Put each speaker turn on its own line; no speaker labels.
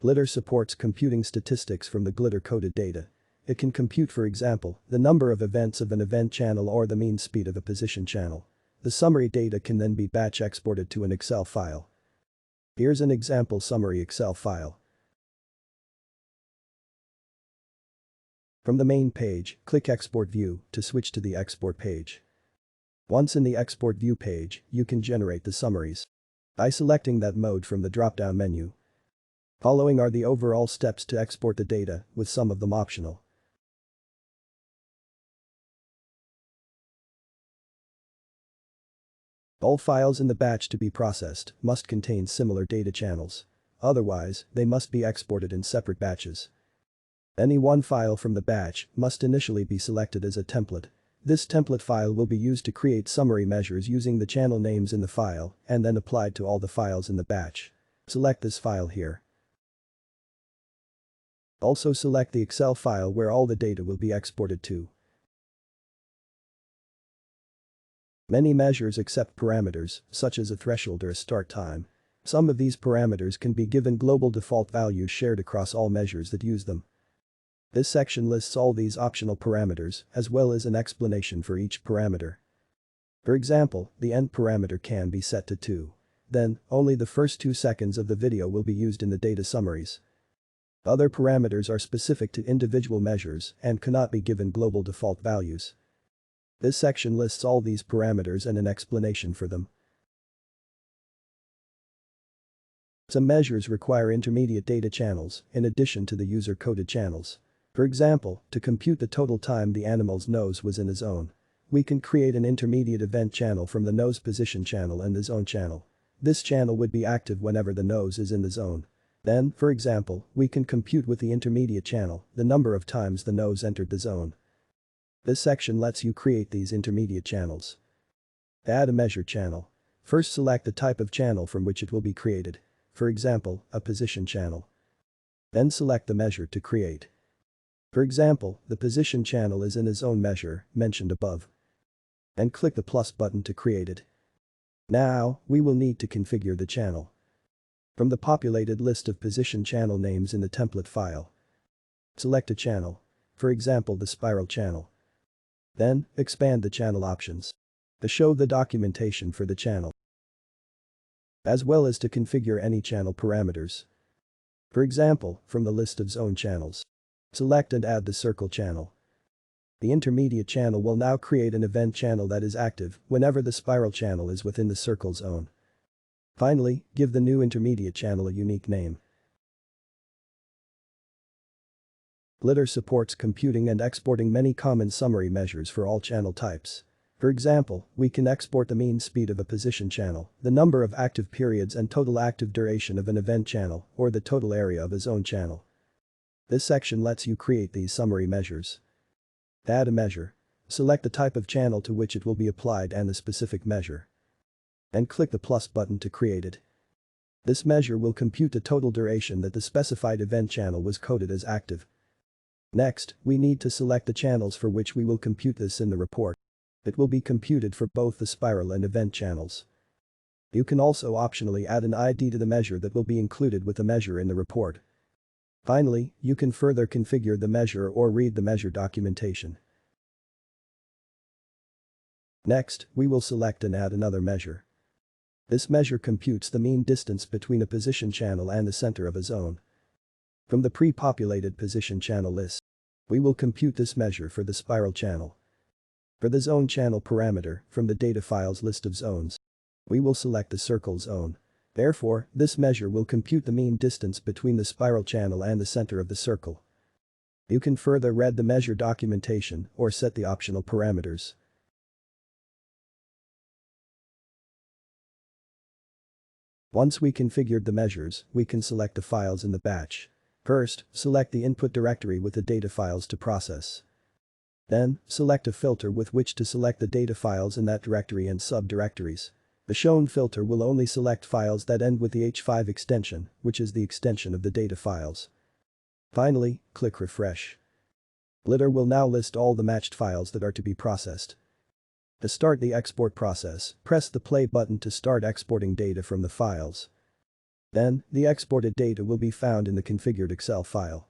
Glitter supports computing statistics from the Glitter-coded data. It can compute, for example, the number of events of an event channel or the mean speed of a position channel. The summary data can then be batch exported to an Excel file. Here's an example summary Excel file. From the main page, click Export View to switch to the export page. Once in the Export View page, you can generate the summaries by selecting that mode from the drop-down menu. Following are the overall steps to export the data, with some of them optional. All files in the batch to be processed must contain similar data channels. Otherwise, they must be exported in separate batches. Any one file from the batch must initially be selected as a template. This template file will be used to create summary measures using the channel names in the file and then applied to all the files in the batch. Select this file here. Also select the Excel file where all the data will be exported to. Many measures accept parameters, such as a threshold or a start time. Some of these parameters can be given global default values shared across all measures that use them. This section lists all these optional parameters, as well as an explanation for each parameter. For example, the end parameter can be set to 2. Then, only the first 2 seconds of the video will be used in the data summaries. Other parameters are specific to individual measures and cannot be given global default values. This section lists all these parameters and an explanation for them. Some measures require intermediate data channels in addition to the user-coded channels. For example, to compute the total time the animal's nose was in the zone, we can create an intermediate event channel from the nose position channel and the zone channel. This channel would be active whenever the nose is in the zone. Then, for example, we can compute with the intermediate channel the number of times the nose entered the zone. This section lets you create these intermediate channels. Add a measure channel. First select the type of channel from which it will be created. For example, a position channel. Then select the measure to create. For example, the position channel is in a zone measure, mentioned above. And click the plus button to create it. Now, we will need to configure the channel. From the populated list of position channel names in the template file, select a channel. For example, the spiral channel. Then, expand the channel options to show the documentation for the channel, as well as to configure any channel parameters. For example, from the list of zone channels, select and add the circle channel. The intermediate channel will now create an event channel that is active whenever the spiral channel is within the circle zone. Finally, give the new intermediate channel a unique name. Glitter supports computing and exporting many common summary measures for all channel types. For example, we can export the mean speed of a position channel, the number of active periods and total active duration of an event channel, or the total area of a zone channel. This section lets you create these summary measures. Add a measure. Select the type of channel to which it will be applied and the specific measure. And click the plus button to create it. This measure will compute the total duration that the specified event channel was coded as active. Next, we need to select the channels for which we will compute this in the report. It will be computed for both the spiral and event channels. You can also optionally add an ID to the measure that will be included with the measure in the report. Finally, you can further configure the measure or read the measure documentation. Next, we will select and add another measure. This measure computes the mean distance between a position channel and the center of a zone. From the pre-populated position channel list, we will compute this measure for the spiral channel. For the zone channel parameter, from the data files list of zones, we will select the circle zone. Therefore, this measure will compute the mean distance between the spiral channel and the center of the circle. You can further read the measure documentation or set the optional parameters. Once we configured the measures, we can select the files in the batch. First, select the input directory with the data files to process. Then, select a filter with which to select the data files in that directory and subdirectories. The shown filter will only select files that end with the H5 extension, which is the extension of the data files. Finally, click refresh. Glitter will now list all the matched files that are to be processed. To start the export process, press the play button to start exporting data from the files. Then, the exported data will be found in the configured Excel file.